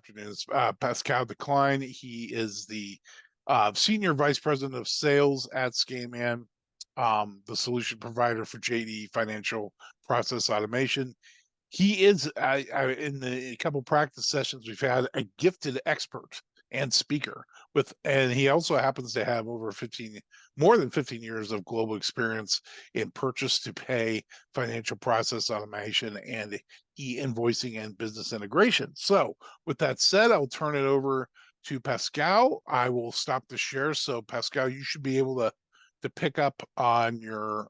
afternoon is Pascal Decline. He is the Senior Vice President of Sales at Scaman, the solution provider for JDE Financial Process Automation. He is, in the couple practice sessions we've had, a gifted expert and speaker and he also happens to have more than 15 years of global experience in purchase to pay, financial process automation, and e-invoicing and business integration. So with that said, I'll turn it over to Pascal. I will stop the share. So Pascal, you should be able to pick up on your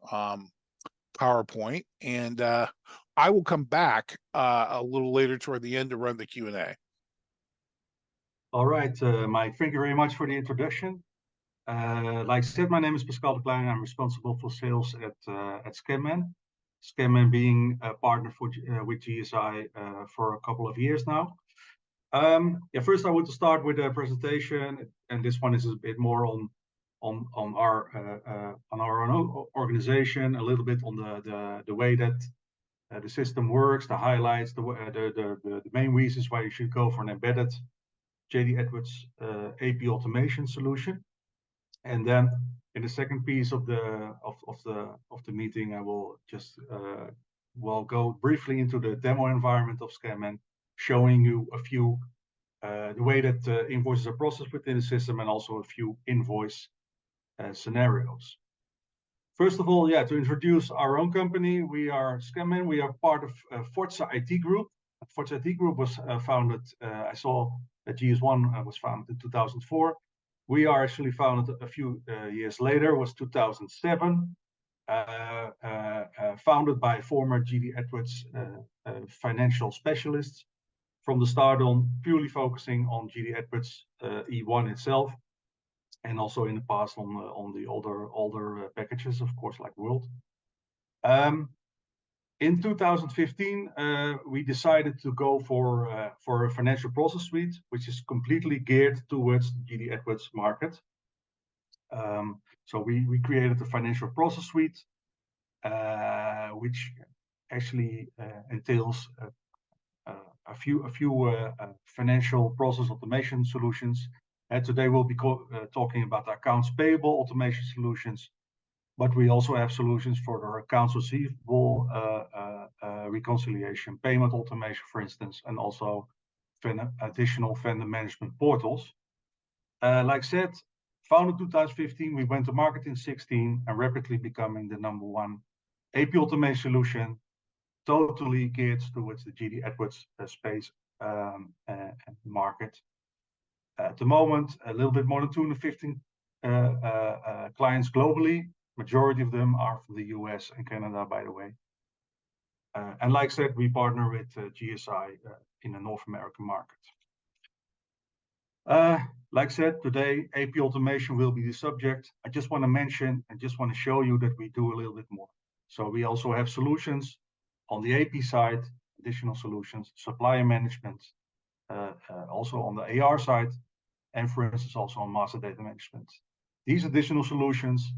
PowerPoint, and I will come back a little later toward the end to run the Q&A. All right, Mike, thank you very much for the introduction. Like I said, my name is Pascal Decline. I'm responsible for sales at Scaman. Scaman being a partner with GSI for a couple of years now. First I want to start with a presentation, and this one is a bit more on our own organization, a little bit on the way that the system works, the highlights, the main reasons why you should go for an embedded JDEwards AP automation solution. And then in the second piece of the meeting, I will just go briefly into the demo environment of Scaman, showing you a few the way that invoices are processed within the system, and also a few invoice scenarios. First of all, to introduce our own company, we are Scaman. We are part of Forza IT Group. Forza IT Group was founded, I saw that GS1 was founded in 2004. We are actually founded a few years later, was 2007, founded by former JDEwards financial specialists. From the start on, purely focusing on JDEwards E1 itself, and also in the past on the older packages, of course, like World. In 2015, we decided to go for a financial process suite, which is completely geared towards the JDEwards market. So we created a financial process suite, which actually entails a few financial process automation solutions. And today we'll be talking about accounts payable automation solutions, but we also have solutions for our accounts receivable reconciliation, payment automation, for instance, and also additional vendor management portals. Like I said, founded 2015, we went to market in 16 and rapidly becoming the #1 AP automation solution, totally geared towards the JDEwards space and market. At the moment, a little bit more than 215 clients globally. Majority of them are from the US and Canada, by the way. And like I said, we partner with GSI in the North American market. Like I said, today, AP automation will be the subject. I just want to mention and just want to show you that we do a little bit more. So we also have solutions on the AP side, additional solutions, supplier management, also on the AR side, and for instance, also on master data management. These additional solutions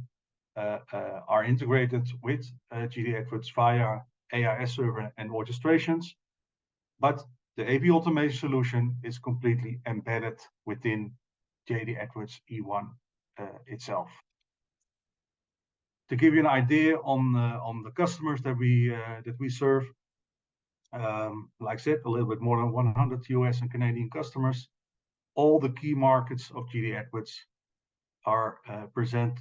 are integrated with JDEwards via AIS server and orchestrations, but the AP automation solution is completely embedded within JDEwards E1 itself. To give you an idea on the customers that we serve, like I said, a little bit more than 100 US and Canadian customers. All the key markets of JDEwards are present.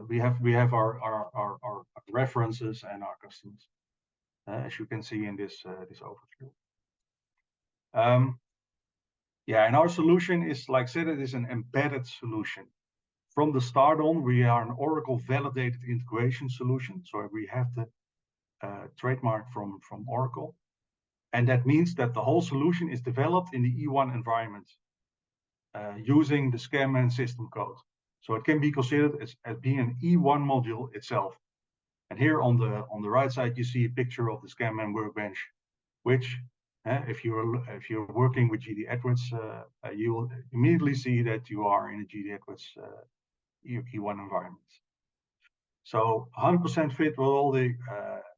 We have our references and our customers, as you can see in this overview. And our solution is, like I said, it is an embedded solution. From the start on, we are an Oracle validated integration solution. So we have the trademark from Oracle. And that means that the whole solution is developed in the E1 environment using the Scaman system code. So it can be considered as being an E1 module itself. And here on the right side, you see a picture of the Scaman workbench, which if you're working with JDEwards, you will immediately see that you are in a JDEwards E1 environment. So 100% fit with all the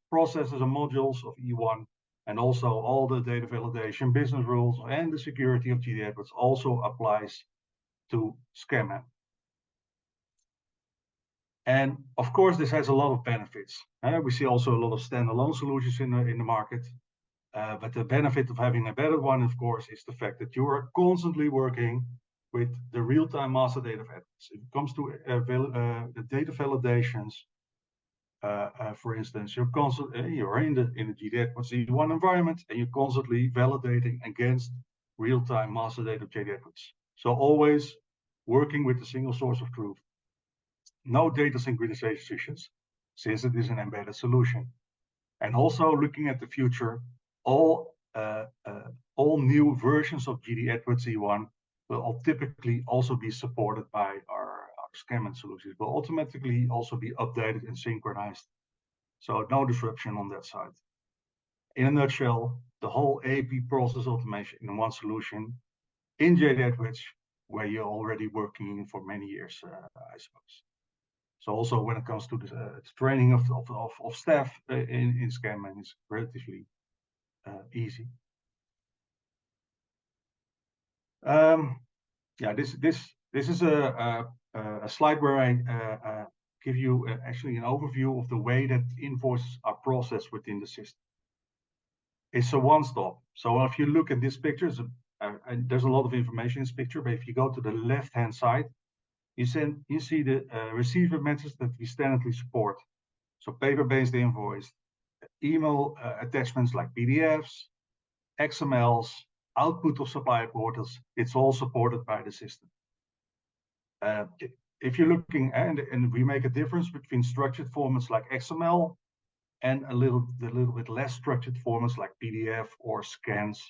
processes and modules of E1 And also all the data validation business rules and the security of JDEwards also applies to SCAMM. And of course, this has a lot of benefits. We see also a lot of standalone solutions in the market. But the benefit of having a better one, of course, is the fact that you are constantly working with the real-time master data of edits. If it comes to the data validations, for instance, you're in the JDEwards E1 environment, and you're constantly validating against real-time master data of JDEwards. So always working with a single source of truth. No data synchronizations, since it is an embedded solution. And also looking at the future, all new versions of JDEwards E1 will typically also be supported by our SCAMM solutions, will automatically also be updated and synchronized. So no disruption on that side. In a nutshell, the whole AP process automation in one solution in JDEwards, where you're already working for many years, I suppose. So also when it comes to the training of staff in SCAMM, it's relatively easy. Yeah, this is a slide where I give you actually an overview of the way that invoices are processed within the system. It's a one-stop. So if you look at this picture, there's a lot of information in this picture, but if you go to the left-hand side, you see the receiver methods that we standardly support. So paper-based invoice, email attachments like PDFs, XMLs, output of supplier portals, it's all supported by the system. If you're looking, and we make a difference between structured formats like XML and the little bit less structured formats like PDF or scans,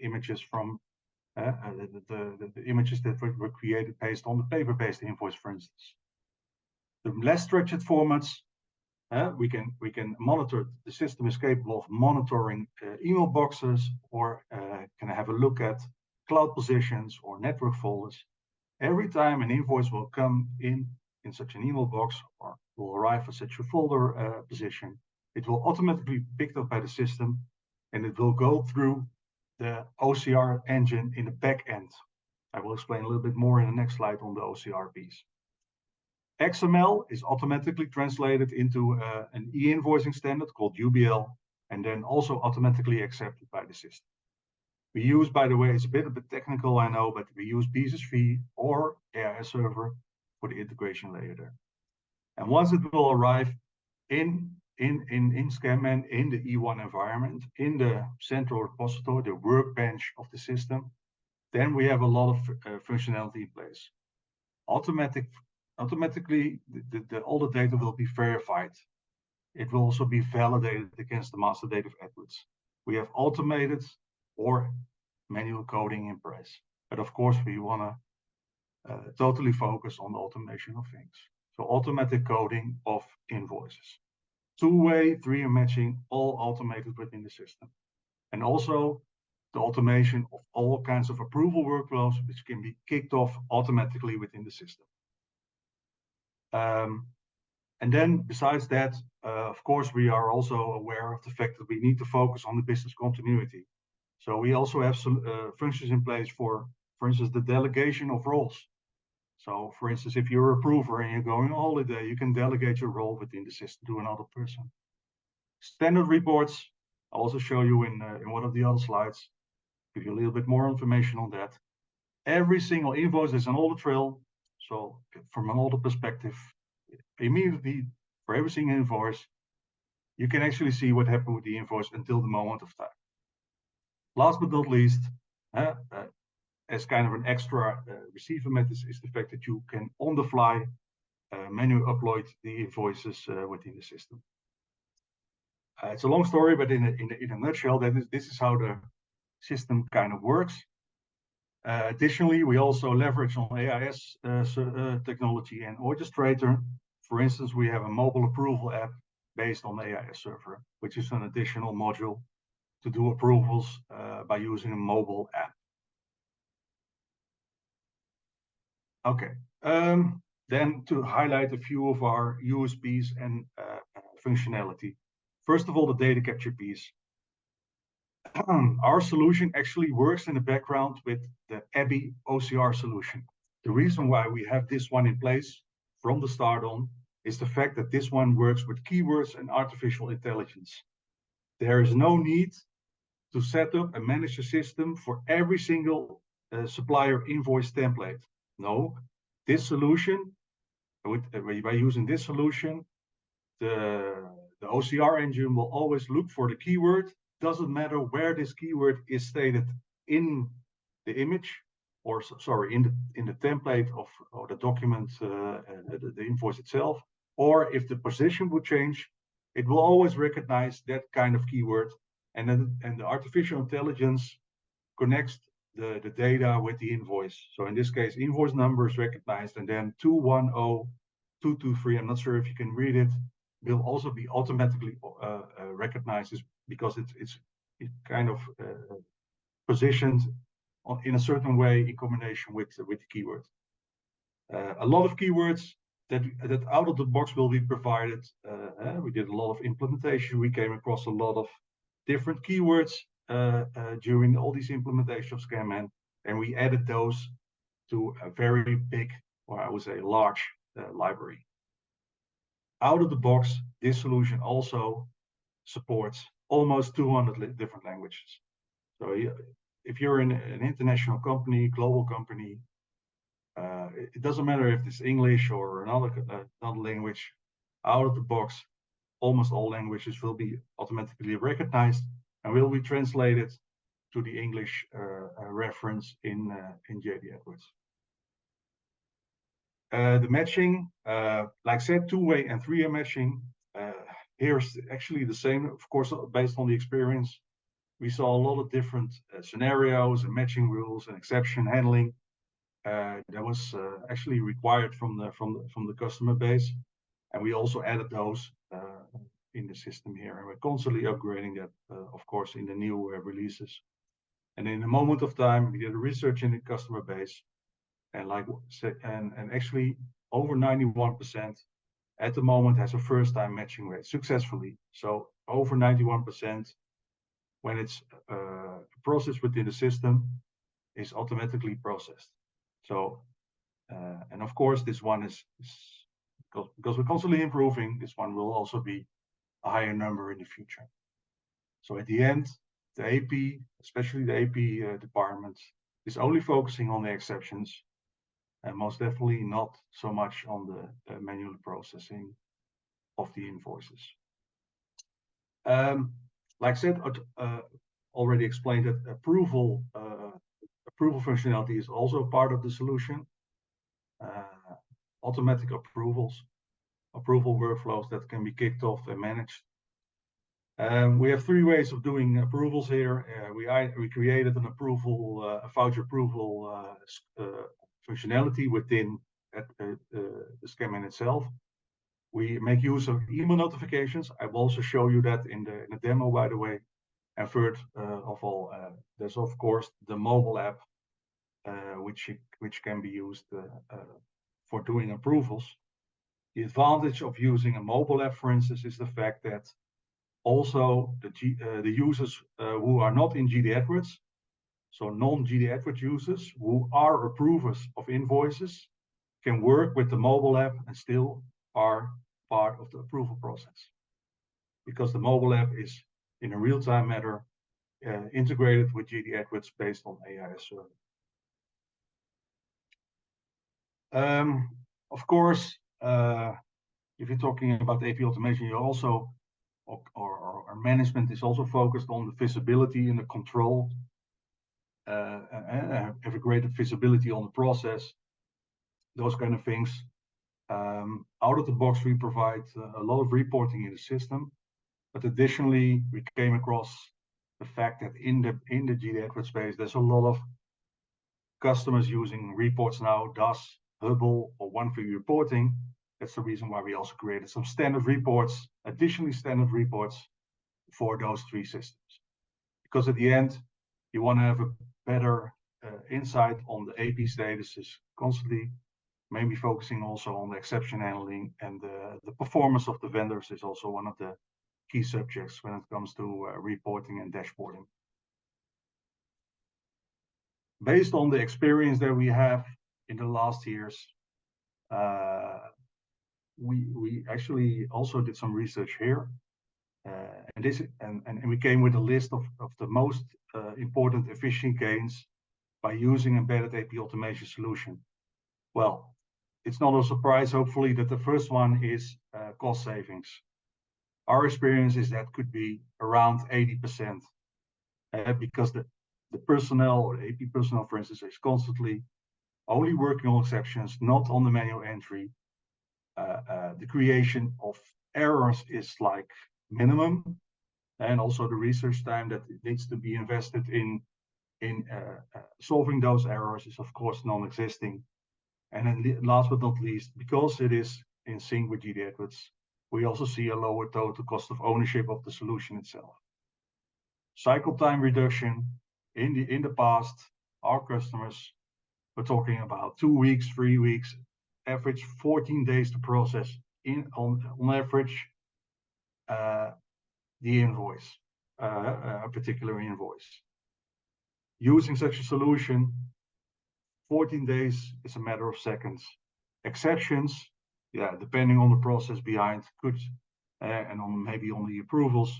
images from the images that were created based on the paper-based invoice, for instance. The less structured formats, we can monitor. The system is capable of monitoring email boxes, or can have a look at cloud positions or network folders. Every time an invoice will come in such an email box or will arrive at such a folder position, it will automatically be picked up by the system, and it will go through the OCR engine in the back end. I will explain a little bit more in the next slide on the OCR piece. XML is automatically translated into an e-invoicing standard called UBL, and then also automatically accepted by the system. We use, by the way, it's a bit technical, I know, but we use BSV or AIS server for the integration layer there. And once it will arrive in SCAMM, in the E1 environment, in the central repository, the workbench of the system, then we have a lot of functionality in place. Automatically, all the data will be verified. It will also be validated against the master data of Edwards. We have automated or manual coding in place. But of course, we want to totally focus on the automation of things. So automatic coding of invoices. Two-way, three-way matching, all automated within the system. And also the automation of all kinds of approval workflows, which can be kicked off automatically within the system. And then besides that, of course, we are also aware of the fact that we need to focus on the business continuity. So we also have some functions in place for instance, the delegation of roles. So for instance, if you're a approver and you're going on holiday, you can delegate your role within the system to another person. Standard reports, I'll also show you in one of the other slides, give you a little bit more information on that. Every single invoice is an audit trail. So from an audit perspective, immediately for every single invoice, you can actually see what happened with the invoice until the moment of time. Last but not least, as kind of an extra receiver method is the fact that you can on the fly manually upload the invoices within the system. It's a long story, but in a nutshell, this is how the system kind of works. Additionally, we also leverage on AIS technology and orchestrator. For instance, we have a mobile approval app based on the AIS server, which is an additional module to do approvals by using a mobile app. Okay, then to highlight a few of our USPs and functionality. First of all, the data capture piece. Our solution actually works in the background with the ABBY OCR solution. The reason why we have this one in place from the start on is the fact that this one works with keywords and artificial intelligence. There is no need to set up and manage a system for every single supplier invoice template. No, this solution, by using this solution, the OCR engine will always look for the keyword. Doesn't matter where this keyword is stated in the image, or sorry, in the template of or the document, the invoice itself, or if the position would change, it will always recognize that kind of keyword, and the artificial intelligence connects the data with the invoice. So in this case, invoice number is recognized, and then 210223. I'm not sure if you can read it. Will also be automatically recognized because it's kind of positioned in a certain way in combination with the keyword. A lot of keywords that out of the box will be provided. We did a lot of implementation. We came across a lot of different keywords during all these implementations of ScanMan, and we added those to a very big, or I would say large, library. Out of the box, this solution also supports almost 200 different languages. So if you're in an international company, global company, it doesn't matter if it's English or another language. Out of the box, almost all languages will be automatically recognized and will be translated to the English reference in JDEwards. The matching, like I said, two-way and three-way matching. Here's actually the same, of course, based on the experience. We saw a lot of different scenarios and matching rules and exception handling that was actually required from the customer base, and we also added those in the system here, and we're constantly upgrading that, of course, in the new releases. And in a moment of time, we did research in the customer base, and actually over 91% at the moment has a first-time matching rate successfully. So over 91%, when it's processed within the system, is automatically processed. So, and of course, this one is because we're constantly improving. This one will also be a higher number in the future. So at the end, the AP, especially the AP department, is only focusing on the exceptions, and most definitely not so much on the manual processing of the invoices. Like I said, already explained that approval functionality is also part of the solution. Automatic approval workflows that can be kicked off and managed. We have three ways of doing approvals here. We created an approval, a voucher approval functionality within the ScanMan itself. We make use of email notifications. I will also show you that in the demo, by the way. And third of all, there's of course the mobile app, which can be used for doing approvals. The advantage of using a mobile app, for instance, is the fact that also the users who are not in JDEwards, so non-JDEwards users who are approvers of invoices, can work with the mobile app and still are part of the approval process, because the mobile app is in a real-time manner integrated with JDEwards based on AIS server. Of course, if you're talking about AP automation, you also, or management is also focused on the visibility and the control, and have a greater visibility on the process, those kind of things. Out of the box, we provide a lot of reporting in the system, but additionally, we came across the fact that in the JDEwards space, there's a lot of customers using reports now, DAS, Hubble, or one-view reporting. That's the reason why we also created some standard reports, additionally standard reports for those three systems. Because at the end, you want to have a better insight on the AP statuses constantly, maybe focusing also on the exception handling, and the performance of the vendors is also one of the key subjects when it comes to reporting and dashboarding. Based on the experience that we have in the last years, we actually also did some research here, and we came with a list of the most important efficiency gains by using embedded AP automation solution. Well, it's not a surprise, hopefully, that the first one is cost savings. Our experience is that could be around 80%, because the personnel or the AP personnel, for instance, is constantly only working on exceptions, not on the manual entry. The creation of errors is like minimum, and also the research time that needs to be invested in solving those errors is of course non-existing. And then last but not least, because it is in sync with JDEwards, we also see a lower total cost of ownership of the solution itself. Cycle time reduction. In the past, our customers were talking about 2 weeks, 3 weeks, average 14 days to process on average the invoice, a particular invoice. Using such a solution, 14 days is a matter of seconds. Exceptions, yeah, depending on the process behind, could and on maybe on the approvals,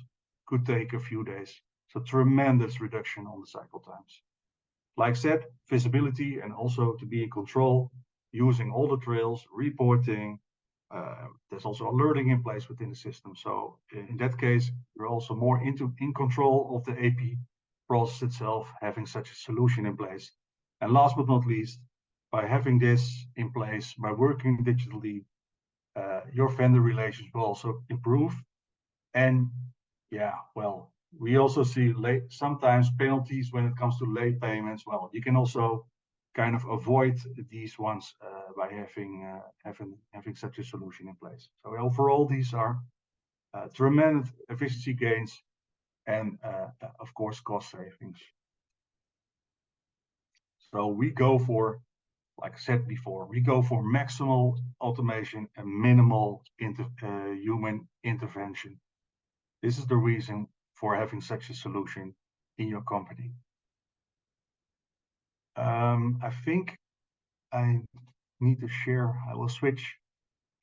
could take a few days. So tremendous reduction on the cycle times. Like said, visibility and also to be in control, using all the trails, reporting. There's also alerting in place within the system. So in that case, you're also more in control of the AP process itself, having such a solution in place. And last but not least, by having this in place, by working digitally, your vendor relations will also improve. And yeah, well, we also see sometimes penalties when it comes to late payments. Well, you can also kind of avoid these ones by having such a solution in place. So overall, these are tremendous efficiency gains and of course cost savings. So we go for, like I said before, we go for maximal automation and minimal human intervention. This is the reason for having such a solution in your company. I think I need to share. I will switch,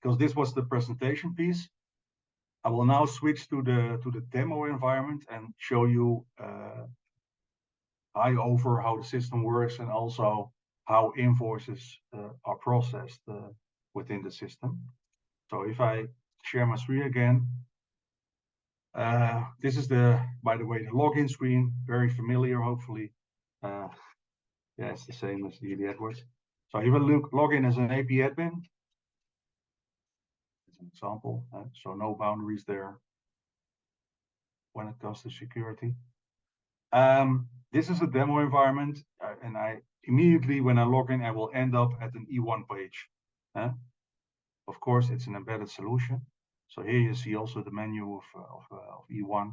because this was the presentation piece. I will now switch to the demo environment and show you over how the system works and also how invoices are processed within the system. So if I share my screen again, this is by the way, the login screen, very familiar, hopefully. Yeah, it's the same as JDEwards. So if I log in as an AP admin, as an example, so no boundaries there when it comes to security. This is a demo environment, and I immediately, when I log in, I will end up at an E1 page. Of course, it's an embedded solution. So here you see also the menu of E1,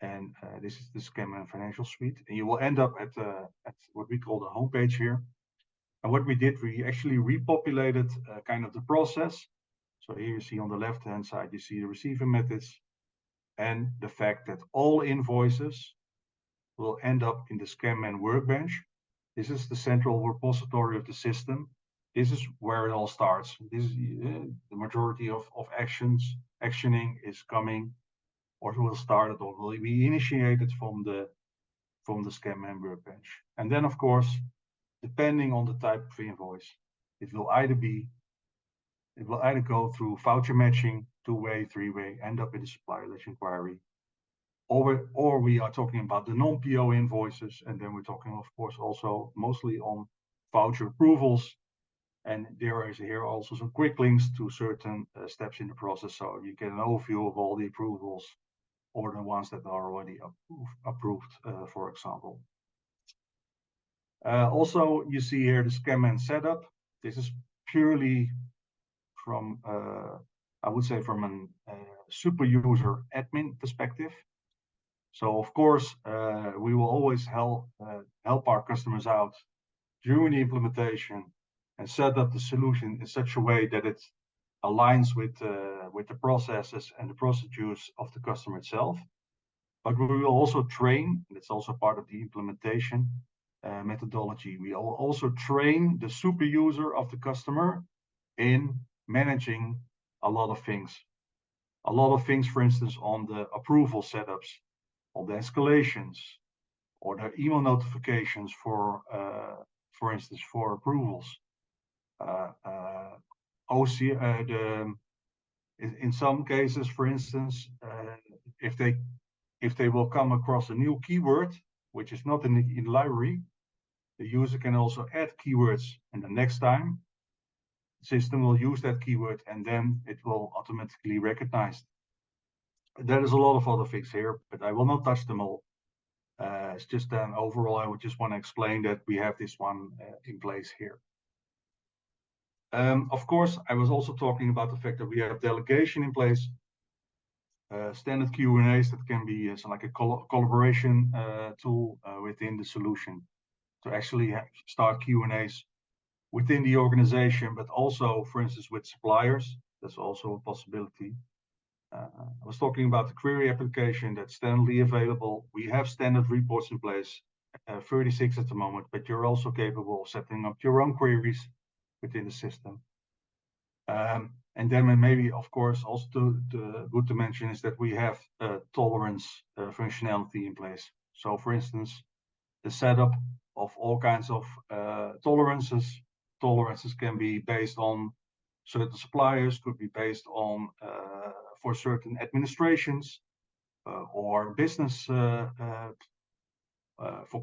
and this is the Scanman Financial Suite. And you will end up at what we call the homepage here. And what we did, we actually repopulated kind of the process. So here you see on the left-hand side, you see the receiving methods and the fact that all invoices will end up in the Scanman workbench. This is the central repository of the system. This is where it all starts. This is the majority of actioning is coming, or will start it, or will be initiated from the Scanman workbench. And then, of course, depending on the type of invoice, it will either go through voucher matching, 2-way, 3-way, end up in the supplier ledger inquiry, or we are talking about the non-PO invoices, and then we're talking, of course, also mostly on voucher approvals. And there is here also some quick links to certain steps in the process, so you get an overview of all the approvals or the ones that are already approved, for example. Also, you see here the Scanman setup. This is purely from, I would say, from a super user admin perspective. So of course, we will always help our customers out during the implementation and set up the solution in such a way that it aligns with the processes and the procedures of the customer itself. But we will also train, and it's also part of the implementation, methodology. We also train the super user of the customer in managing a lot of things. A lot of things, for instance, on the approval setups, on the escalations, or the email notifications for instance, for approvals. In some cases, for instance, if they will come across a new keyword, which is not in the library, the user can also add keywords, and the next time the system will use that keyword, and then it will automatically recognize. There is a lot of other things here, but I will not touch them all. It's just overall, I would just want to explain that we have this one in place here. Of course, I was also talking about the fact that we have delegation in place, standard Q&As that can be like a collaboration tool within the solution to actually start Q&As within the organization, but also, for instance, with suppliers. That's also a possibility. I was talking about the query application that's standardly available. We have standard reports in place, 36 at the moment, but you're also capable of setting up your own queries within the system. And then maybe, of course, also good to mention is that we have tolerance functionality in place. So, for instance, the setup of all kinds of tolerances. Tolerances can be based on certain suppliers, could be based on for certain administrations or business for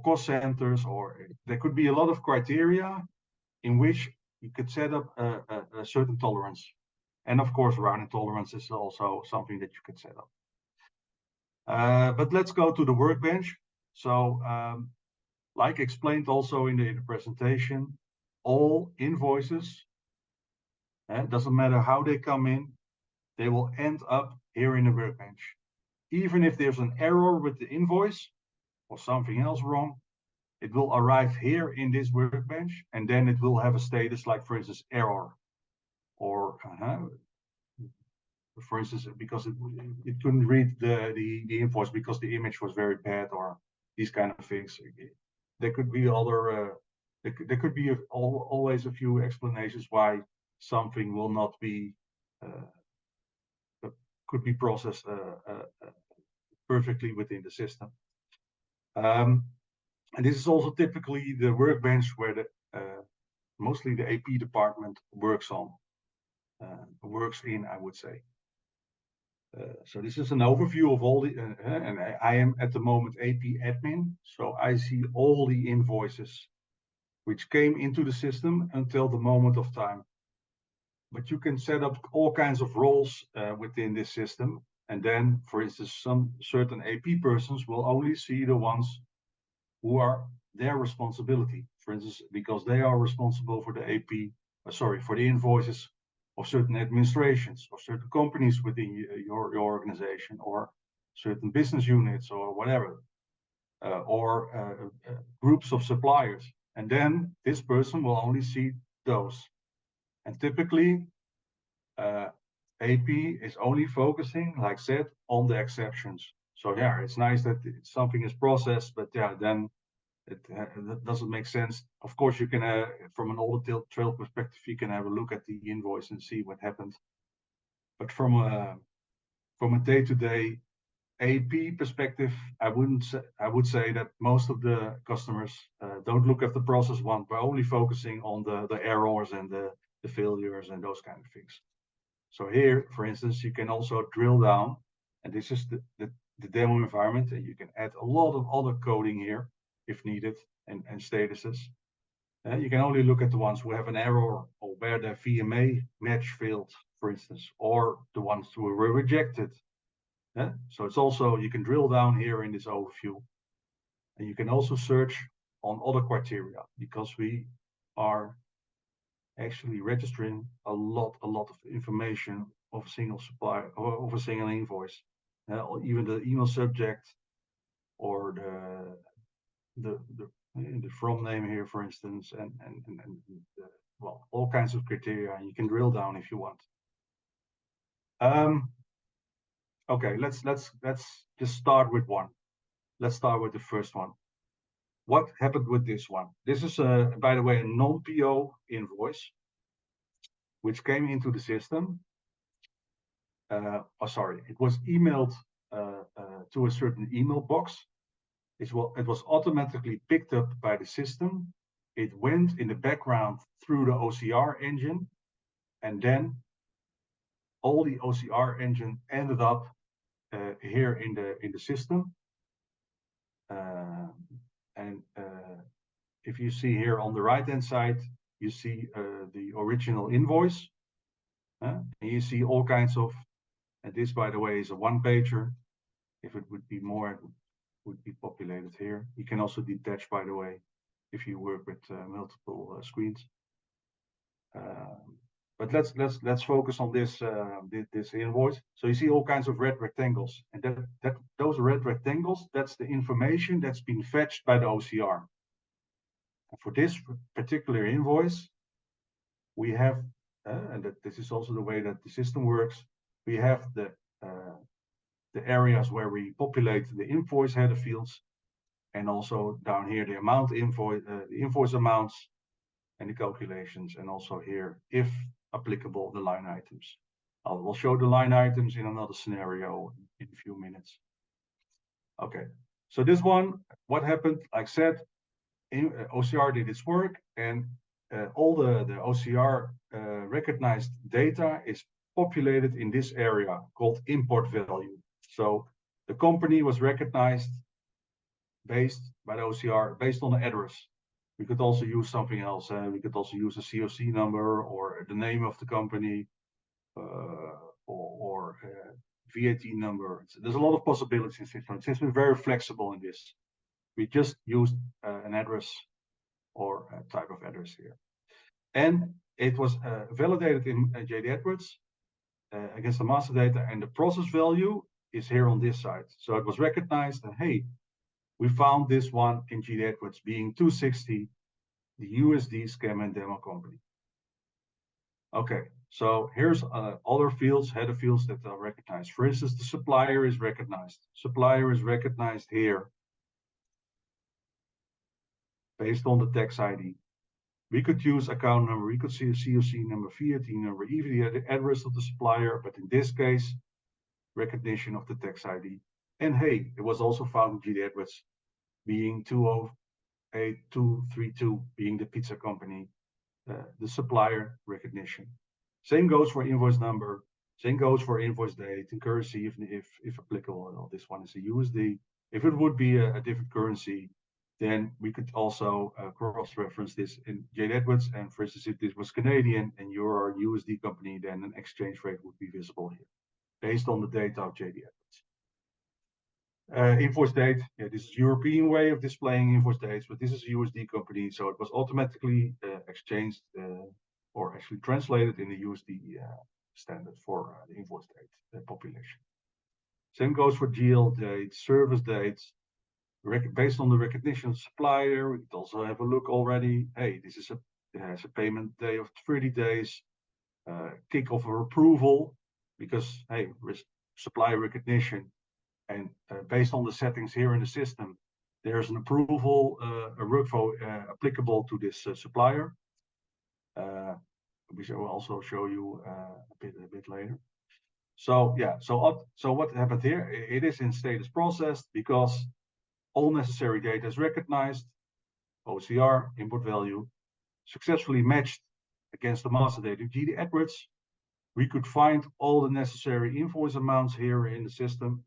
cost centers, or there could be a lot of criteria in which you could set up a certain tolerance. And of course, rounding tolerance is also something that you could set up. But let's go to the workbench. So, like explained also in the presentation, all invoices, it doesn't matter how they come in, they will end up here in the workbench. Even if there's an error with the invoice or something else wrong, it will arrive here in this workbench, and then it will have a status like, for instance, error, or for instance, because it couldn't read the invoice because the image was very bad, or these kind of things. There could be other, there could be always a few explanations why something will not be, could be processed perfectly within the system. And this is also typically the workbench where the mostly the AP department works in, I would say. So this is an overview of all the, and I am at the moment AP admin, so I see all the invoices which came into the system until the moment of time. But you can set up all kinds of roles within this system, and then, for instance, some certain AP persons will only see the ones who are their responsibility, for instance, because they are responsible for the AP, for the invoices of certain administrations or certain companies within your organization, or certain business units, or whatever, or groups of suppliers. And then this person will only see those. And typically, AP is only focusing, like I said, on the exceptions. So yeah, it's nice that something is processed, but yeah, then that doesn't make sense. Of course, you can, from an audit trail perspective, you can have a look at the invoice and see what happened. But from a day-to-day AP perspective, I would say that most of the customers don't look at the process one, but only focusing on the errors and the failures and those kind of things. So here, for instance, you can also drill down, and this is the demo environment, and you can add a lot of other coding here if needed, and statuses. You can only look at the ones who have an error, or where their VMA match failed, for instance, or the ones who were rejected. So it's also, you can drill down here in this overview, and you can also search on other criteria, because we are actually registering a lot of information of a single supplier, or of a single invoice, even the email subject, or the from name here, for instance, and well, all kinds of criteria, and you can drill down if you want. Okay, let's just start with one. Let's start with the first one. what happened with this one? This is, by the way, a non-PO invoice, which came into the system. It was emailed to a certain email box. It was automatically picked up by the system. It went in the background through the OCR engine, and then all the OCR engine ended up here in the system. If you see here on the right-hand side, you see the original invoice. And you see all kinds of, and this, by the way, is a one-pager. If it would be more, it would be populated here. You can also detach, by the way, if you work with multiple screens. But let's focus on this this invoice. So you see all kinds of red rectangles, and those red rectangles, that's the information that's been fetched by the OCR. And for this particular invoice, we have, and this is also the way that the system works. We have the areas where we populate the invoice header fields, and also down here the amount invoice, the invoice amounts, and the calculations, and also here, if applicable, the line items. I will show the line items in another scenario in a few minutes. Okay, so this one, what happened? Like I said, OCR did its work, and all the OCR recognized data is populated in this area called import value. So the company was recognized based by the OCR based on the address. We could also use something else. We could also use a COC number or the name of the company or VAT number. There's a lot of possibilities in system. System is very flexible in this. We just used an address or a type of address here. And it was validated in JDEwards against the master data, and the process value is here on this side. So it was recognized that, hey, we found this one in JDEwards being 260, the USD scam and demo company. Okay, so here's other fields, header fields that are recognized. For instance, the supplier is recognized. Supplier is recognized here based on the tax ID. We could use account number, we could see a COC number, VAT number, even the address of the supplier, but in this case, recognition of the tax ID. And hey, it was also found in JDEwards being 208-232 being the pizza company, the supplier recognition. Same goes for invoice number, same goes for invoice date and currency if applicable. Well, this one is a USD. If it would be a different currency, then we could also cross-reference this in JDEwards. And for instance, if this was Canadian and you're a USD company, then an exchange rate would be visible here based on the data of JDEwards. Invoice date, yeah, this is European way of displaying invoice dates, but this is a USD company, so it was automatically exchanged or actually translated in the USD standard for the invoice date population. Same goes for GL dates, service dates. Based on the recognition of supplier, we could also have a look already. Hey, this is it has a payment day of 30 days, kickoff or approval, because hey, supplier recognition, and based on the settings here in the system, there's an approval, a workflow applicable to this supplier. We will also show you a bit later. So yeah, so what happened here? It is in status processed because all necessary data is recognized, OCR, import value, successfully matched against the master data JDEwards. We could find all the necessary invoice amounts here in the system.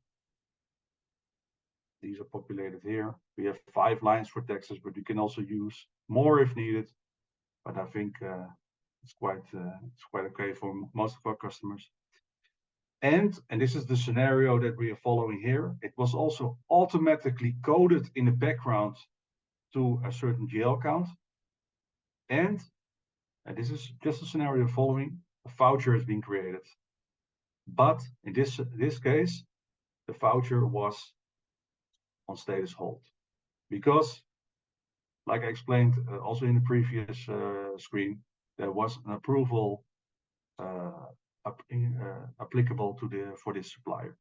These are populated here. We have 5 lines for taxes, but you can also use more if needed. But I think it's quite okay for most of our customers. And this is the scenario that we are following here. It was also automatically coded in the background to a certain GL count. And this is just a scenario following, a voucher has been created. But in this case, the voucher was on status hold. Because, like I explained also in the previous screen, there was an approval applicable to for this supplier.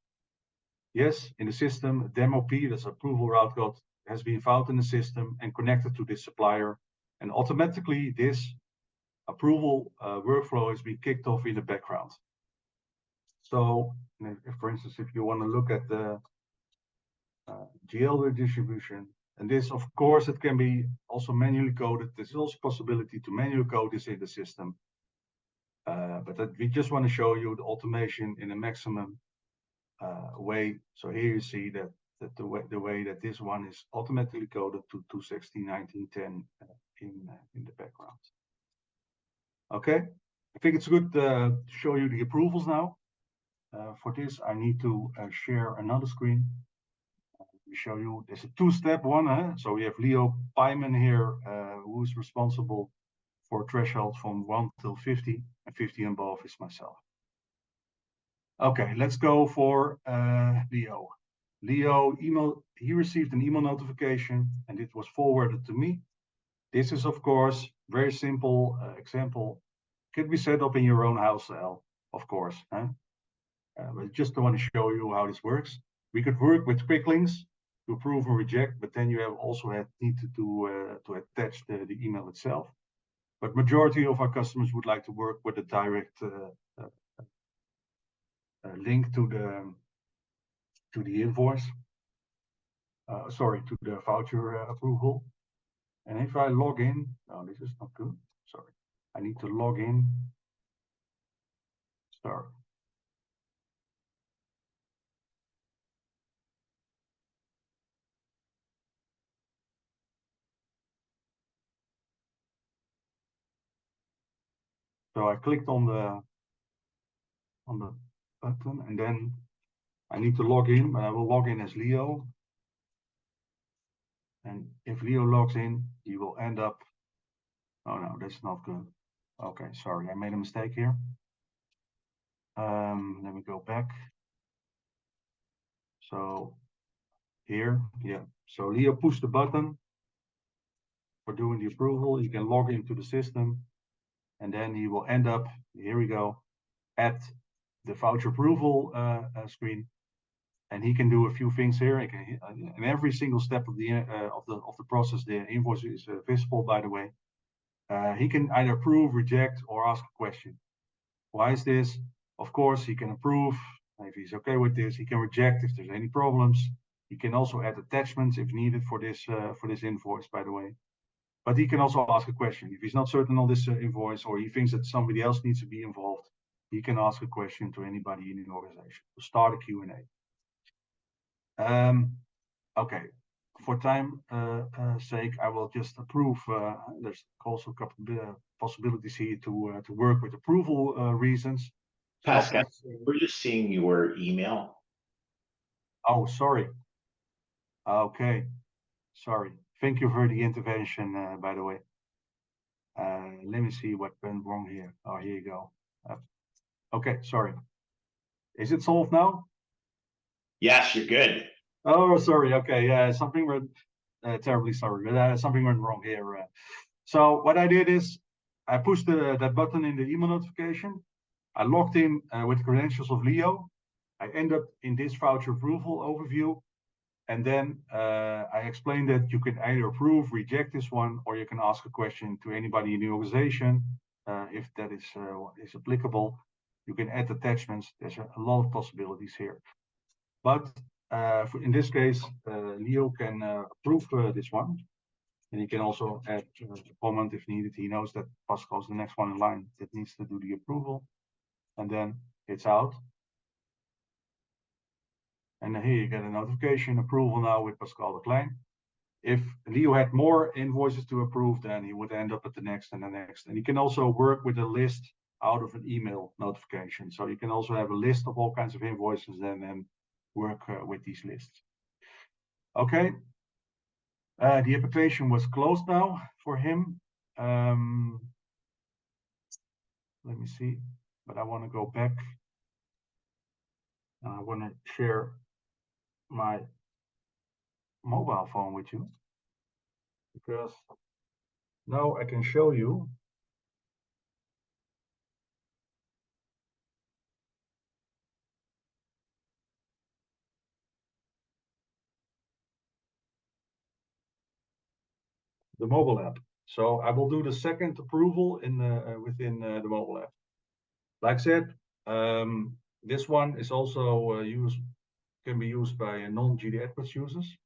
Yes, in the system, demo P, that's approval route got has been found in the system and connected to this supplier, and automatically this approval workflow is being kicked off in the background. So, if, for instance, if you want to look at the GL distribution, and this, of course, it can be also manually coded. There's also possibility to manually code this in the system. But we just want to show you the automation in a maximum way. So here you see that the way that this one is automatically coded to 216.19.10 in the background. Okay, I think it's good to show you the approvals now. For this, I need to share another screen. We show you there's a two-step one. So we have Leo Pyman here, who is responsible for threshold from 1 till 50, and 50 and above is myself. Okay, let's go for Leo. Leo he received an email notification and it was forwarded to me. This is, of course, very simple example. Could be set up in your own house, of course. But just want to show you how this works. We could work with quick links to approve and reject, but then you also need to attach the email itself. But majority of our customers would like to work with a direct link to the invoice. Sorry, to the voucher approval. And if I log in, no, this is not good. Sorry, I need to log in. Start. So I clicked on the button, and then I need to log in, but I will log in as Leo. And if Leo logs in, he will end up. Oh no, that's not good. Okay, sorry, I made a mistake here. Let me go back. So here, yeah. So Leo pushed the button for doing the approval. You can log into the system, and then he will end up. Here we go, at the voucher approval screen, and he can do a few things here. He can, in every single step of the process, the invoice is visible, by the way. He can either approve, reject, or ask a question. Why is this? Of course, he can approve if he's okay with this. He can reject if there's any problems. He can also add attachments if needed for this invoice, by the way. But he can also ask a question. If he's not certain on this invoice, or he thinks that somebody else needs to be involved, he can ask a question to anybody in the organization to start a Q&A. Okay, for time sake, I will just approve. There's also a couple of possibilities here to work with approval reasons. Pascal, we're just seeing your email. Oh, sorry. Okay, sorry. Thank you for the intervention, by the way. Let me see what went wrong here. Oh, here you go. Okay, sorry. Is it solved now? Yes, you're good. Oh, sorry. Okay, yeah, something went terribly sorry, but something went wrong here. So what I did is I pushed that button in the email notification. I logged in with credentials of Leo. I end up in this voucher approval overview. And then I explained that you can either approve, reject this one, or you can ask a question to anybody in the organization if that is applicable. You can add attachments. There's a lot of possibilities here. But in this case, Leo can approve this one. And he can also add a comment if needed. He knows that Pascal is the next one in line that needs to do the approval. And then it's out. And here you get a notification approval now with Pascal de Klein. If Leo had more invoices to approve, then he would end up at the next and the next. And you can also work with a list out of an email notification. So you can also have a list of all kinds of invoices and then work with these lists. Okay. The application was closed now for him. Let me see, but I want to go back. I want to share my mobile phone with you, because now I can show you the mobile app. So I will do the second approval in within the mobile app. Like I said, this one is also can be used by non-JDEwards users.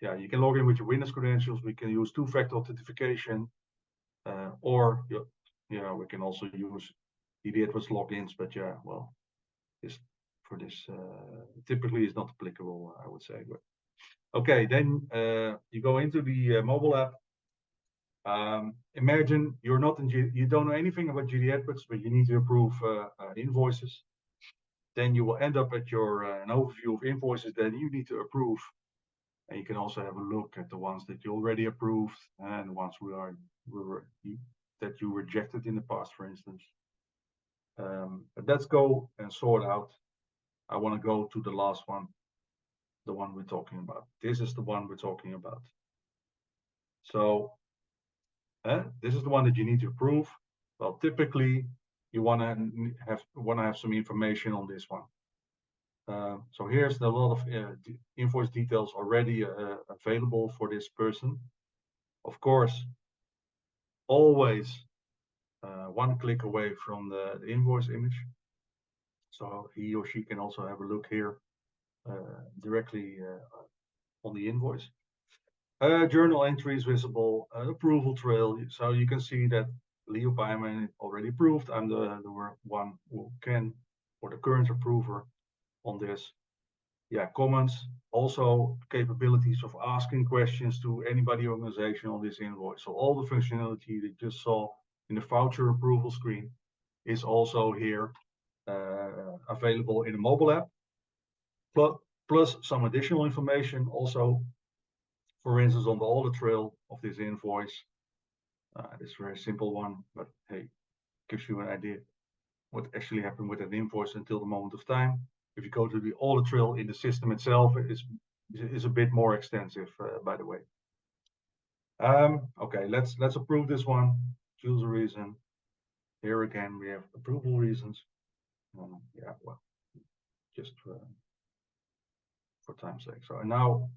Yeah, you can log in with your Windows credentials. We can use two-factor authentication, or we can also use JDEwards logins. But yeah, well, this typically is not applicable, I would say. But okay, then you go into the mobile app. Imagine you're not you don't know anything about JDEwards, but you need to approve invoices. Then you will end up at your an overview of invoices that you need to approve. And you can also have a look at the ones that you already approved and the ones that you rejected in the past, for instance. But let's go and sort out. I want to go to the last one, the one we're talking about. This is the one we're talking about. So this is the one that you need to approve. Well, typically you want to have some information on this one. So here's a lot of invoice details already available for this person. Of course, always one click away from the invoice image. So he or she can also have a look here directly on the invoice. Journal entries visible, approval trail. So you can see that Leo Byman already approved. I'm the one who can, or the current approver on this. Yeah, comments, also capabilities of asking questions to anybody organization on this invoice. So all the functionality that you just saw in the voucher approval screen is also here available in the mobile app. Plus some additional information also, for instance, on the audit trail of this invoice. This is a very simple one, but hey, gives you an idea what actually happened with that invoice until the moment of time. If you go to the audit trail in the system itself, it is a bit more extensive, by the way. Okay, let's approve this one. Choose a reason. Here again, we have approval reasons. Yeah, well, just for time's sake. So now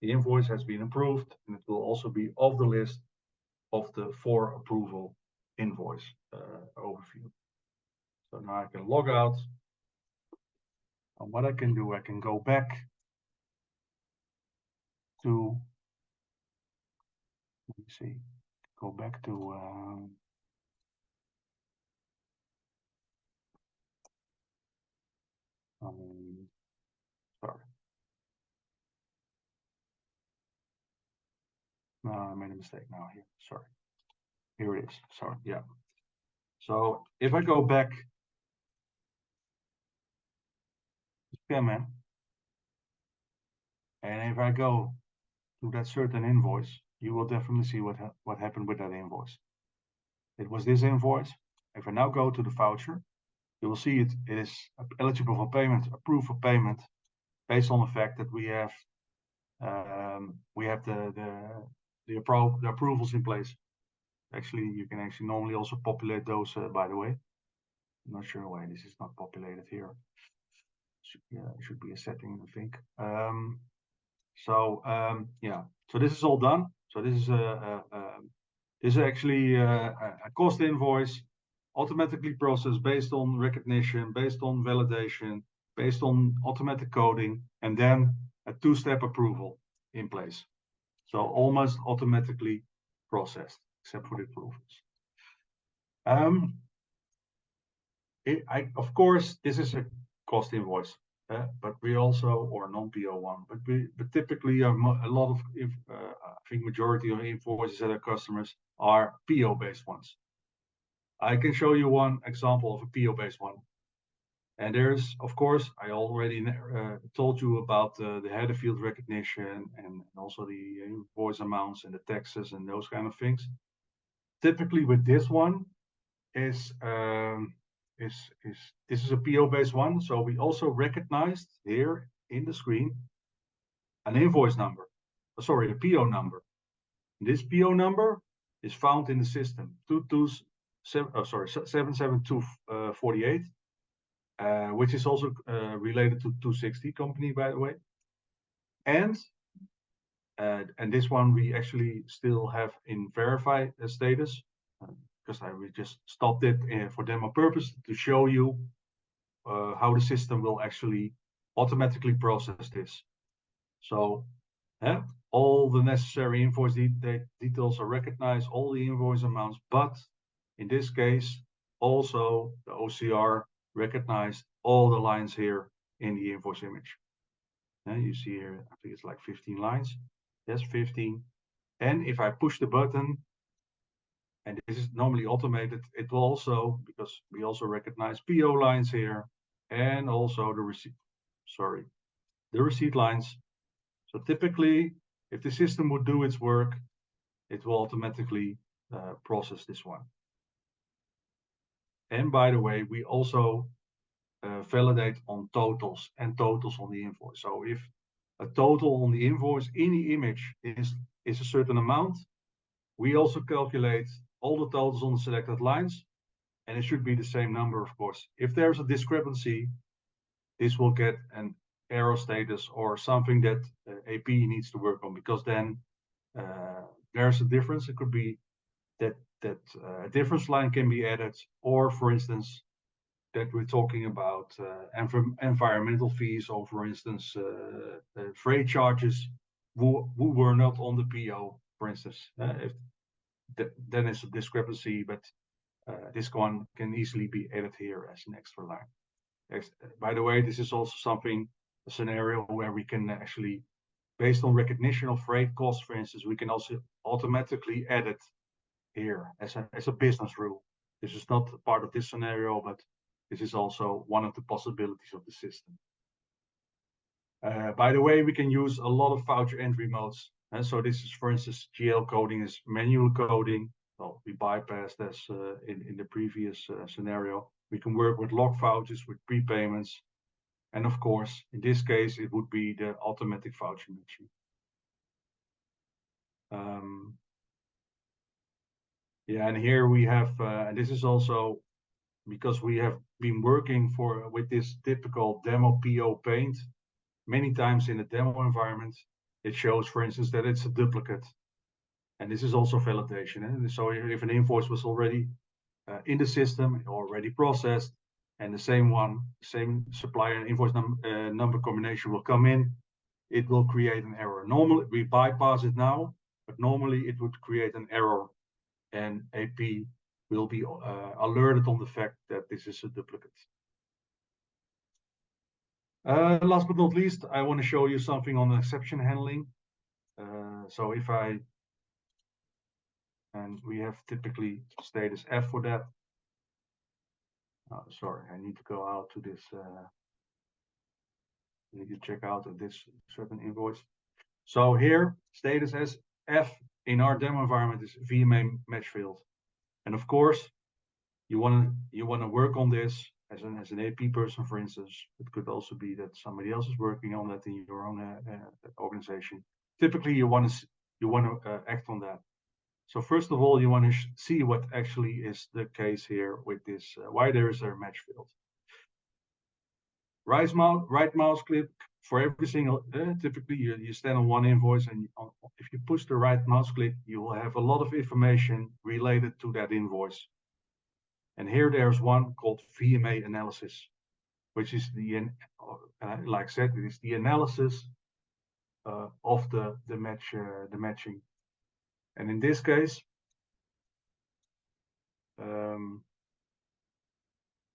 the invoice has been approved, and it will also be off the list of the for approval invoice overview. So now I can log out. And what I can do, I can go back to, let me see, go back to, sorry. No, I made a mistake now here, sorry. Here it is, sorry, yeah. So if I go back to Scanman, and if I go to that certain invoice, you will definitely see what happened with that invoice. It was this invoice. If I now go to the voucher, you will see it is eligible for payment, approved for payment, based on the fact that we have the approvals in place. Actually, you can actually normally also populate those, by the way. I'm not sure why this is not populated here. Should be a setting, I think. Yeah, so this is all done. So this is actually a cost invoice, automatically processed based on recognition, based on validation, based on automatic coding, and then a two-step approval in place. So almost automatically processed, except for the approvals. Of course, this is a cost invoice, but we also, or non-PO one, but typically a lot of, I think majority of invoices at our customers are PO-based ones. I can show you one example of a PO-based one. And there's, of course, I already told you about the header field recognition and also the invoice amounts and the taxes and those kind of things. Typically with this one this is a PO-based one. So we also recognized here in the screen an invoice number, sorry, a PO number. This PO number is found in the system 77248. Which is also related to 260 company, by the way. And And this one we actually still have in verify status, because we just stopped it for demo purpose to show you how the system will actually automatically process this. So all the necessary invoice details are recognized, all the invoice amounts, but in this case, also the OCR recognized all the lines here in the invoice image. And you see here, I think it's like 15 lines. Yes, 15. And if I push the button, and this is normally automated, it will also, because we also recognize PO lines here, and also the receipt lines. So typically, if the system would do its work, it will automatically process this one. And by the way, we also validate on totals and totals on the invoice. So if a total on the invoice in the image is a certain amount, we also calculate all the totals on the selected lines, and it should be the same number, of course. If there's a discrepancy, this will get an error status or something that AP needs to work on, because then there's a difference. It could be that a difference line can be added, or for instance, that we're talking about environmental fees, or for instance, freight charges who were not on the PO, for instance. If then it's a discrepancy, but this one can easily be added here as an extra line. By the way, this is also a scenario where we can actually, based on recognition of freight costs, for instance, we can also automatically add it here as a business rule. This is not part of this scenario, but this is also one of the possibilities of the system. By the way, we can use a lot of voucher entry modes. And so this is, for instance, GL coding is manual coding. Well, we bypassed this in the previous scenario. We can work with log vouchers, with prepayments. And of course, in this case, it would be the automatic voucher matching. Yeah, and here we have, and this is also because we have been working with this typical demo PO paint many times in a demo environment. It shows, for instance, that it's a duplicate. And this is also validation. And so if an invoice was already in the system, already processed, and the same supplier and invoice number combination will come in, it will create an error. Normally, we bypass it now, but normally it would create an error, and AP will be alerted on the fact that this is a duplicate. Last but not least, I want to show you something on exception handling. So if and we have typically status F for that. Oh, sorry, I need to go out to this. I need to check out of this certain invoice. So here, status as F in our demo environment is VMA match field, and of course, you want to work on this as an AP person, for instance. It could also be that somebody else is working on that in your own organization. Typically, you want to act on that. So first of all, you want to see what actually is the case here with this, why there is a match field. Right mouse click for every single, typically you stand on one invoice, and if you push the right mouse click, you will have a lot of information related to that invoice. And here there's one called VMA analysis, which is like I said, it is the analysis of the matching. And in this case,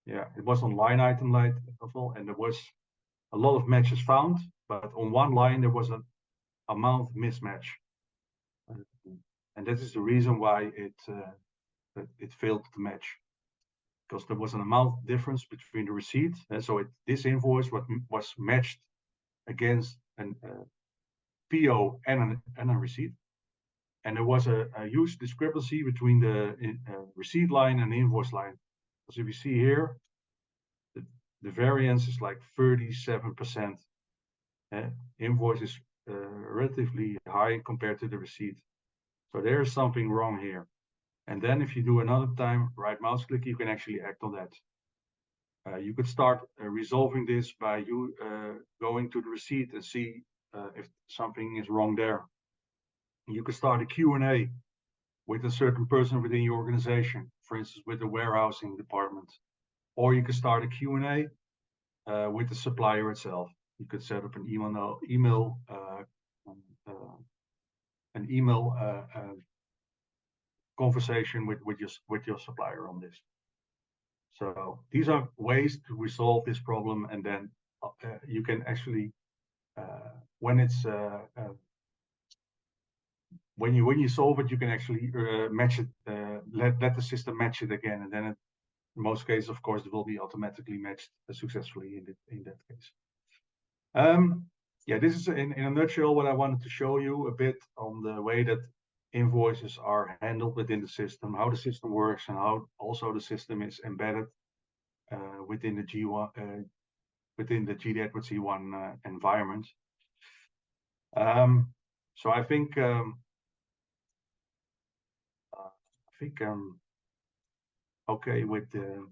yeah, it was on line item level, and there was a lot of matches found, but on one line there was an amount mismatch, and that is the reason why it failed to match, because there was an amount difference between the receipt, and so this invoice was matched against an PO and a receipt, and there was a huge discrepancy between the receipt line and the invoice line. As if you see here, the variance is like 37%. Invoice is relatively high compared to the receipt. So there is something wrong here. And then if you do another time, right mouse click, you can actually act on that. You could start resolving this by you going to the receipt and see if something is wrong there. You can start a Q&A with a certain person within your organization, for instance, with the warehousing department, or you can start a Q&A with the supplier itself. You could set up an email conversation with your supplier on this. So these are ways to resolve this problem, and then you can actually when you solve it, you can actually match it. Let the system match it again, and then in most cases, of course, it will be automatically matched successfully in that case. Yeah, this is in a nutshell what I wanted to show you a bit on the way that invoices are handled within the system, how the system works, and how also the system is embedded within the JDEwards E1 environment. So I think I'm okay with the.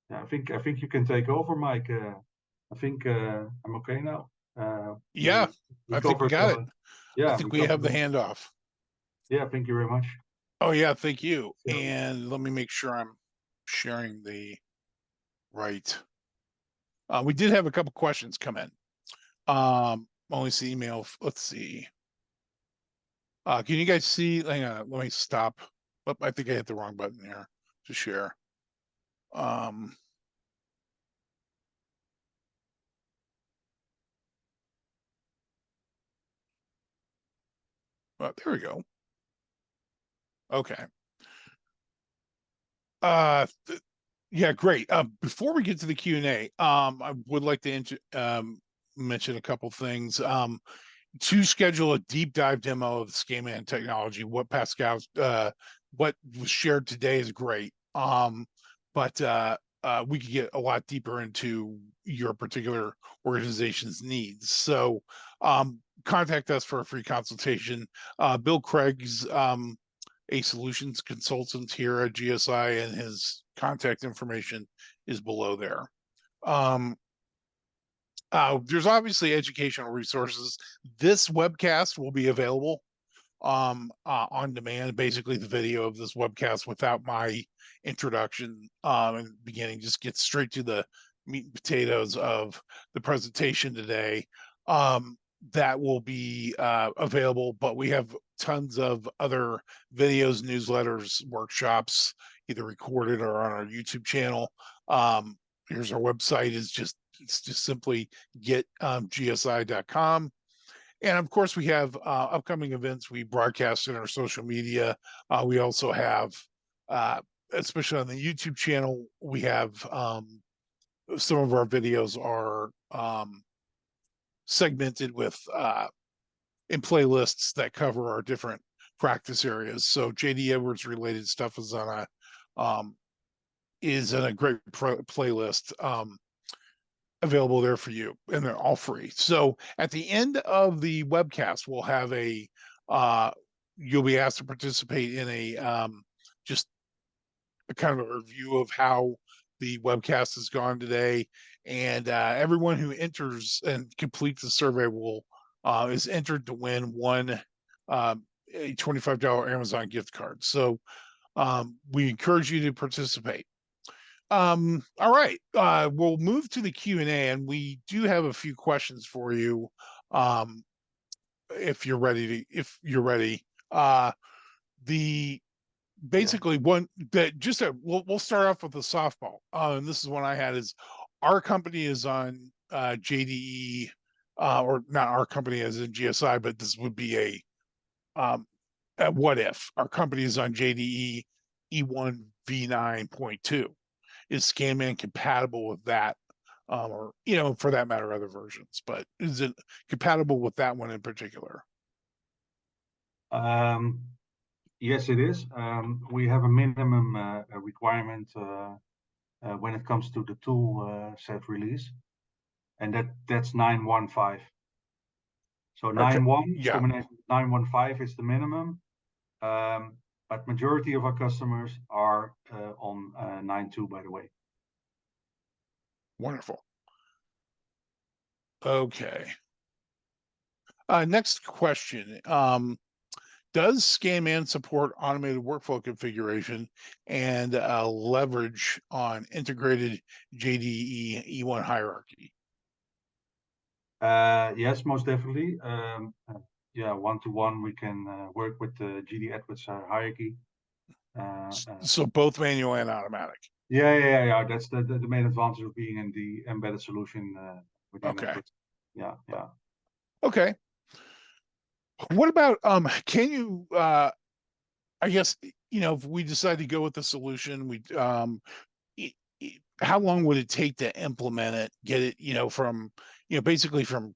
Yeah, I think you can take over, Mike. I think I'm okay now. Yeah, we I think we covered, got it. yeah, I think we have the handoff. Yeah, thank you very much. Oh yeah, thank you. Yeah. And let me make sure I'm sharing the right. We did have a couple questions come in. Only see email. Let's see. Can you guys see? Hang on, let me stop. Oh, I think I hit the wrong button here to share. There we go. Okay. Yeah, great. Before we get to the Q&A, I would like to mention a couple things. To schedule a deep dive demo of the Scaman technology, what what was shared today is great. But we could get a lot deeper into your particular organization's needs. So contact us for a free consultation. Bill Craig's a solutions consultant here at GSI, and his contact information is below there. There's obviously educational resources. This webcast will be available on demand. Basically, the video of this webcast without my introduction and beginning just gets straight to the meat and potatoes of the presentation today. That will be available, but we have tons of other videos, newsletters, workshops, either recorded or on our YouTube channel. Here's our website. It's just simply getgsi.com. And of course, we have upcoming events we broadcast in our social media. We also have, especially on the YouTube channel, we have some of our videos are segmented with in playlists that cover our different practice areas. So JDEwards related stuff is on a great playlist available there for you, and they're all free. So at the end of the webcast, we'll have you'll be asked to participate in just a kind of a review of how the webcast has gone today. And everyone who enters and completes the survey is entered to win a $25 Amazon gift card. So we encourage you to participate. All right, we'll move to the Q&A, and we do have a few questions for you. If you're ready, basically one that we'll start off with a softball. And this is one I had is our company is on JDE, or not our company as in GSI, but this would be a what if our company is on JDE E1 V9.2. Is Scanman compatible with that? Or, for that matter, other versions, but is it compatible with that one in particular? Yes, it is. We have a minimum requirement when it comes to the tool set release, and that's 9.1.5. So Okay. 9.1 combination 9.1.5 is the minimum, but majority of our customers are on 9.2, by the way. Wonderful. Okay. Next question. Does Scanman support automated workflow configuration and leverage on integrated JDE E1 hierarchy? Yes, most definitely. Yeah, one-to-one, we can work with the JDEwards hierarchy. So both manual and automatic. Yeah. That's the main advantage of being in the embedded solution within Okay. Edwards. Yeah. Okay. What about can you I guess if we decide to go with the solution, how long would it take to implement it, get it, from basically from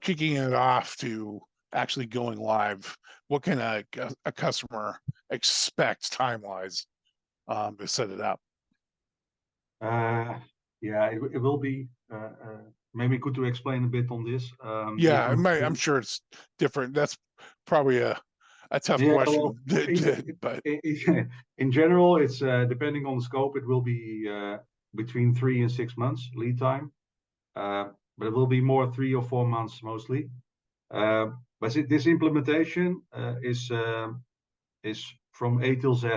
kicking it off to actually going live? What can a customer expect time-wise to set it up? Yeah, it will be maybe good to explain a bit on this. Yeah, I'm sure it's different. That's probably a tough Yeah, question, well, but in general, it's depending on the scope, it will be between 3 and 6 months lead time. But it will be more 3 or 4 months mostly. But this implementation is from A till Z,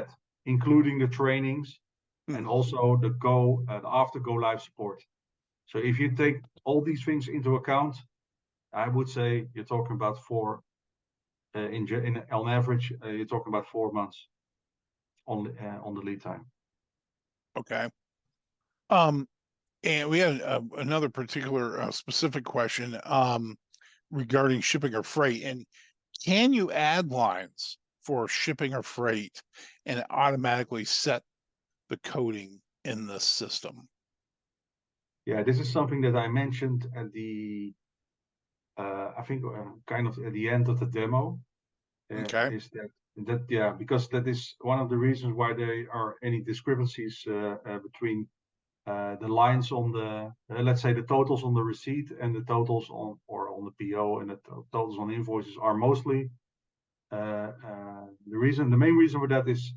including the trainings and also the after go live support. So if you take all these things into account, I would say you're talking about on average, you're talking about 4 months on the lead time. okay. And we had another particular specific question regarding shipping or freight. And can you add lines for shipping or freight and automatically set the coding in the system? Yeah, this is something that I mentioned at the I think kind of at the end of the demo. Okay. Is that yeah, because that is one of the reasons why there are any discrepancies between the lines on the let's say the totals on the receipt and the totals on the PO, and the totals on invoices are mostly the main reason for that is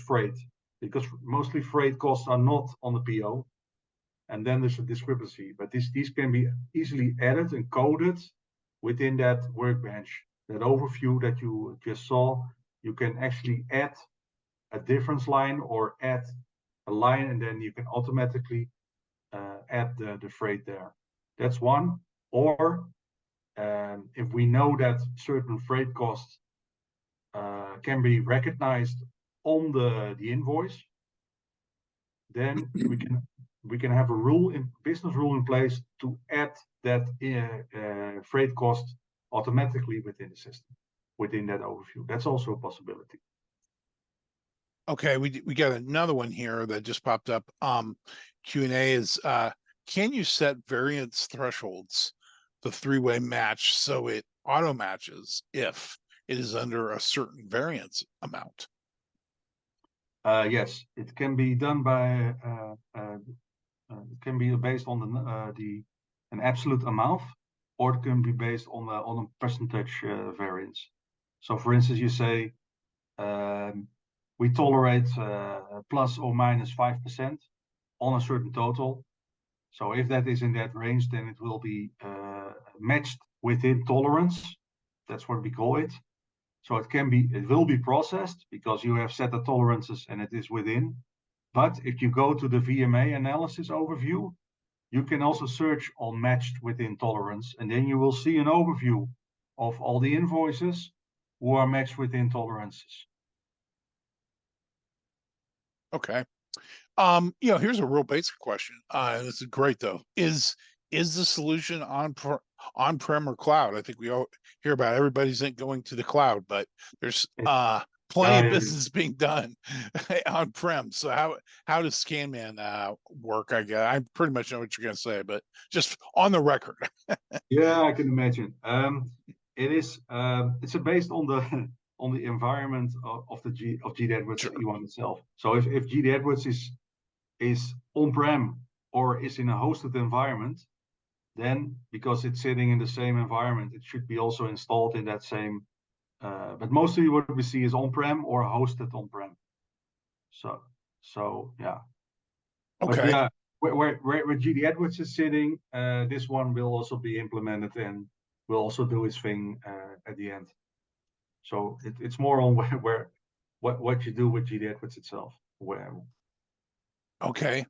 freight, because mostly freight costs are not on the PO, and then there's a discrepancy. But these can be easily added and coded within that workbench, that overview that you just saw. You can actually add a difference line or add a line, and then you can automatically add the freight there. That's one. Or if we know that certain freight costs can be recognized on the invoice, then we can have a business rule in place to add that freight cost automatically within the system, within that overview. That's also a possibility. Okay, we got another one here that just popped up. Q&A is can you set variance thresholds, the three-way match, so it auto matches if it is under a certain variance amount? Yes, it can be done by it can be based on an absolute amount, or it can be based on a percentage variance. So, for instance, you say we tolerate plus or minus 5% on a certain total. So if that is in that range, then it will be matched within tolerance. That's what we call it. So it will be processed because you have set the tolerances and it is within. But if you go to the VMA analysis overview, you can also search on matched within tolerance, and then you will see an overview of all the invoices who are matched within tolerances. Okay. Here's a real basic question. This is great though. Is the solution on-prem or cloud? I think we all hear about everybody's going to the cloud, but there's plenty of business being done on-prem. So how does Scanman work? I guess I pretty much know what you're gonna say, but just on the record. Yeah, I can imagine. It's based on the environment of JDEwards Sure. E1 itself. So if JDEwards is on-prem or is in a hosted environment, then because it's sitting in the same environment, it should be also installed in that same. But mostly what we see is on-prem or hosted on-prem. So yeah. But Okay. yeah, where JDEwards is sitting, this one will also be implemented will also do his thing at the end. So it's more on what you do with JDEwards itself. Where Okay.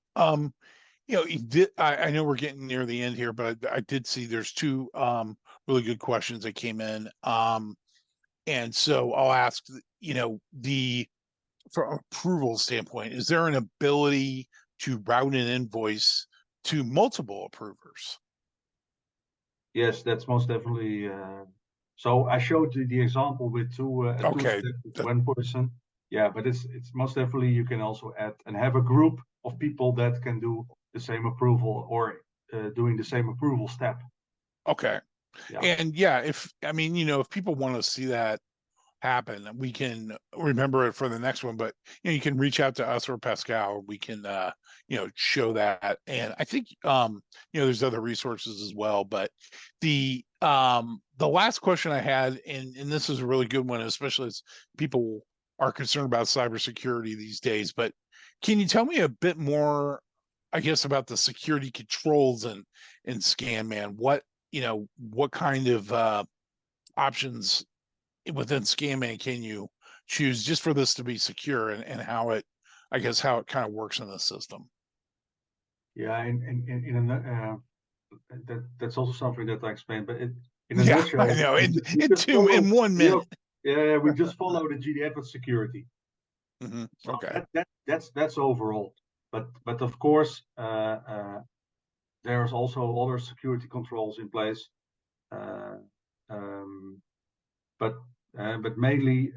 You did, I know we're getting near the end here, but I did see there's two really good questions that came in. And so I'll ask, from approval standpoint, is there an ability to route an invoice to multiple approvers? yes, that's most definitely. So I showed the example with two Okay. step with one person. Yeah, but it's most definitely you can also add and have a group of people that can do the same approval or doing the same approval step. Okay. Yeah. And yeah, if people want to see that happen, we can remember it for the next one, but you can reach out to us or Pascal. We can show that. And I think there's other resources as well. But the last question I had, and this is a really good one, especially as people are concerned about cybersecurity these days, but can you tell me a bit more, I guess, about the security controls in ScanMan? What kind of options within ScanMan can you choose just for this to be secure, and how it kind of works in the system? Yeah, that's also something that I explained, but in a Yeah, I nutshell, know. we just follow, In 1 minute. we just follow the JDEwards security. Mm-hmm. So Okay. that's overall. But of course, there's also other security controls in place. But mainly,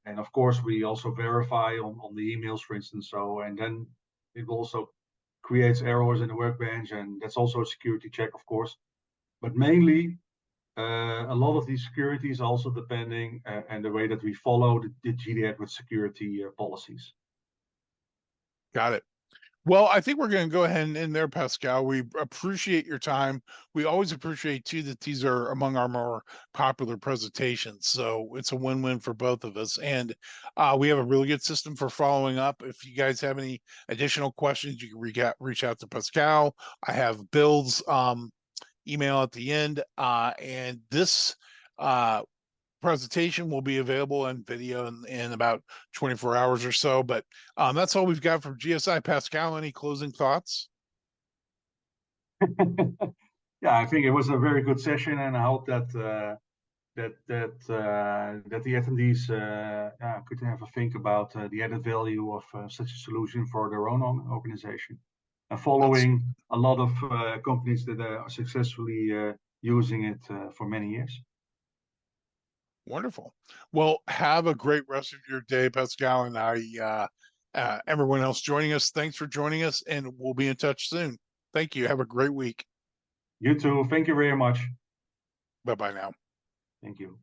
and of course, we also verify on the emails, for instance. So and then it also creates errors in the workbench, and that's also a security check, of course. But mainly, a lot of these securities also depending and the way that we follow the JDEwards security policies. Got it. Well, I think we're going to go ahead and end there, Pascal. We appreciate your time. We always appreciate too that these are among our more popular presentations. So it's a win-win for both of us. And we have a really good system for following up. If you guys have any additional questions, you can reach out to Pascal. I have Bill's email at the end. And this presentation will be available in video in about 24 hours or so. But that's all we've got from GSI. Pascal, any closing thoughts? Yeah, I think it was a very good session, and I hope that that the attendees could have a think about the added value of such a solution for their own organization. And following a lot of companies that are successfully using it for many years. Wonderful. Well, have a great rest of your day, Pascal, and everyone else joining us. Thanks for joining us, and we'll be in touch soon. Thank you. Have a great week. You too. Thank you very much. Bye-bye now. Thank you.